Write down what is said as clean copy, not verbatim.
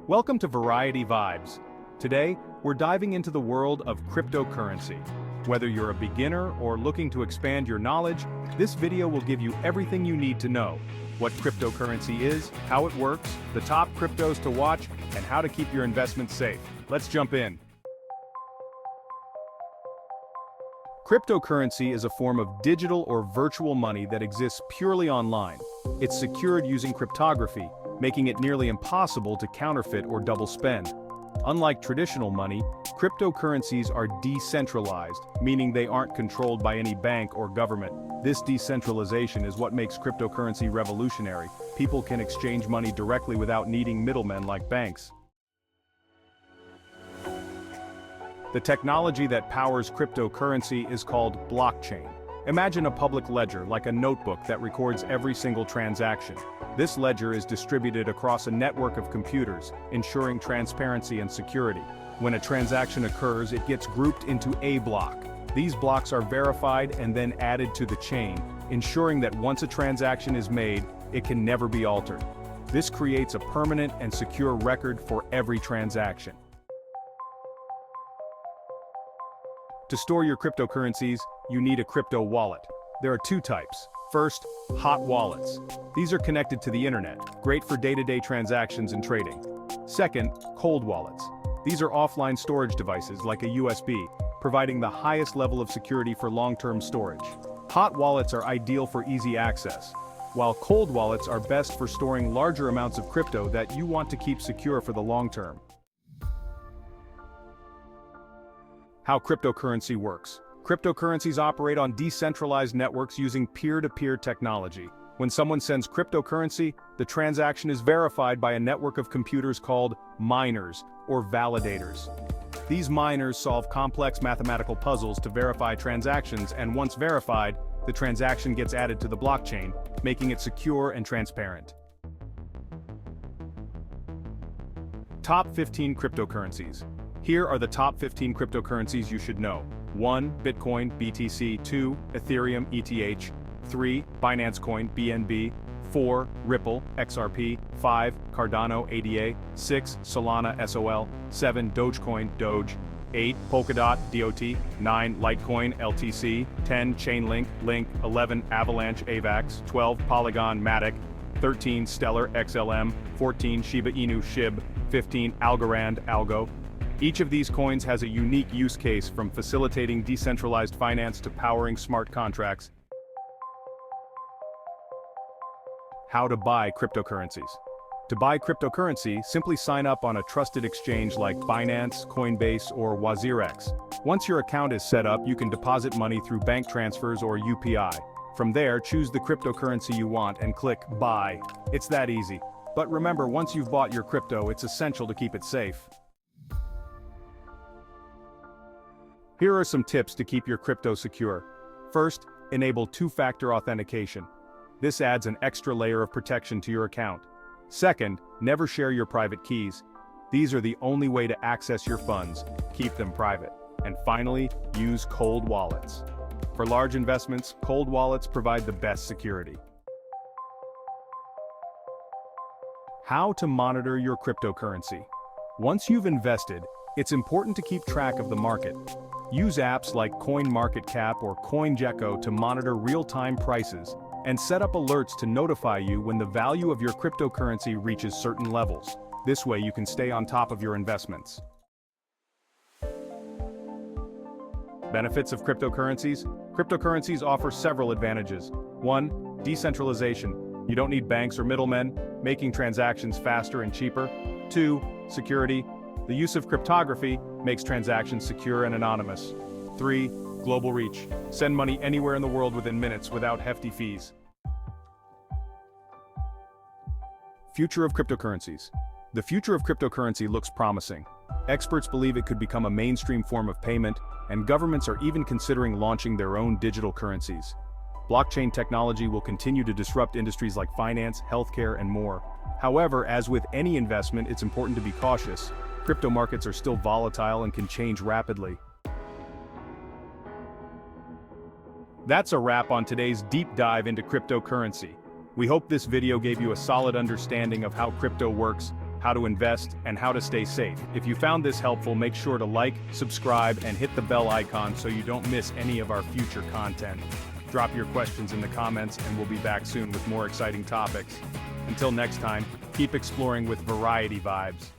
Welcome to Variety Vibes. Today, we're diving into the world of cryptocurrency. Whether you're a beginner or looking to expand your knowledge, this video will give you everything you need to know. What cryptocurrency is, how it works, the top cryptos to watch, and how to keep your investments safe. Let's jump in. Cryptocurrency is a form of digital or virtual money that exists purely online. It's secured using cryptography, making it nearly impossible to counterfeit or double spend. Unlike traditional money, cryptocurrencies are decentralized, meaning they aren't controlled by any bank or government. This decentralization is what makes cryptocurrency revolutionary. People can exchange money directly without needing middlemen like banks. The technology that powers cryptocurrency is called blockchain. Imagine a public ledger like a notebook that records every single transaction. This ledger is distributed across a network of computers, ensuring transparency and security. When a transaction occurs, it gets grouped into a block. These blocks are verified and then added to the chain, ensuring that once a transaction is made, it can never be altered. This creates a permanent and secure record for every transaction. To store your cryptocurrencies, you need a crypto wallet. There are two types. First, hot wallets. These are connected to the internet, great for day-to-day transactions and trading. Second, cold wallets. These are offline storage devices like a USB, providing the highest level of security for long-term storage. Hot wallets are ideal for easy access, while cold wallets are best for storing larger amounts of crypto that you want to keep secure for the long term. How cryptocurrency works. Cryptocurrencies operate on decentralized networks using peer-to-peer technology. When someone sends cryptocurrency, the transaction is verified by a network of computers called miners, or validators. These miners solve complex mathematical puzzles to verify transactions, and once verified, the transaction gets added to the blockchain, making it secure and transparent. Top 15 cryptocurrencies. Here are the top 15 cryptocurrencies you should know. 1. Bitcoin, BTC. 2. Ethereum, ETH. 3. Binance Coin, BNB. 4. Ripple, XRP. 5. Cardano, ADA. 6. Solana, SOL. 7. Dogecoin, Doge. 8. Polkadot, DOT. 9. Litecoin, LTC. 10. Chainlink, Link. 11. Avalanche, AVAX. 12. Polygon, Matic. 13. Stellar, XLM. 14. Shiba Inu, SHIB. 15. Algorand, Algo. Each of these coins has a unique use case, from facilitating decentralized finance to powering smart contracts. How to buy cryptocurrencies. To buy cryptocurrency, simply sign up on a trusted exchange like Binance, Coinbase, or WazirX. Once your account is set up, you can deposit money through bank transfers or UPI. From there, choose the cryptocurrency you want and click Buy. It's that easy. But remember, once you've bought your crypto, it's essential to keep it safe. Here are some tips to keep your crypto secure. First, enable two-factor authentication. This adds an extra layer of protection to your account. Second, never share your private keys. These are the only way to access your funds. Keep them private. And finally, use cold wallets. For large investments, cold wallets provide the best security. How to monitor your cryptocurrency. Once you've invested, it's important to keep track of the market. Use apps like CoinMarketCap or CoinGecko to monitor real-time prices, and set up alerts to notify you when the value of your cryptocurrency reaches certain levels. This way you can stay on top of your investments. Benefits of cryptocurrencies. Cryptocurrencies offer several advantages. 1. Decentralization. You don't need banks or middlemen, making transactions faster and cheaper. 2. Security. The use of cryptography makes transactions secure and anonymous. 3. Global reach. Send money anywhere in the world within minutes without hefty fees. Future of cryptocurrencies. The future of cryptocurrency looks promising. Experts believe it could become a mainstream form of payment, and governments are even considering launching their own digital currencies. Blockchain technology will continue to disrupt industries like finance, healthcare, and more. However, as with any investment, it's important to be cautious. Crypto markets are still volatile and can change rapidly. That's a wrap on today's deep dive into cryptocurrency. We hope this video gave you a solid understanding of how crypto works, how to invest, and how to stay safe. If you found this helpful, make sure to like, subscribe, and hit the bell icon so you don't miss any of our future content. Drop your questions in the comments and we'll be back soon with more exciting topics. Until next time, keep exploring with Variety Vibes.